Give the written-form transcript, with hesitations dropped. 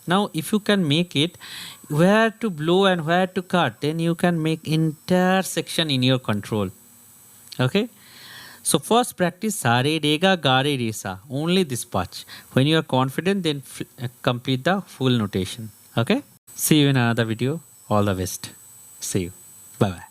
Now if you can make it where to blow and where to cut, then you can make entire section in your control. Okay, so first practice sa re re ga ga re re sa, only this patch. When you are confident, then complete the full notation. Okay, see you in another video. All the best. See you. Bye bye.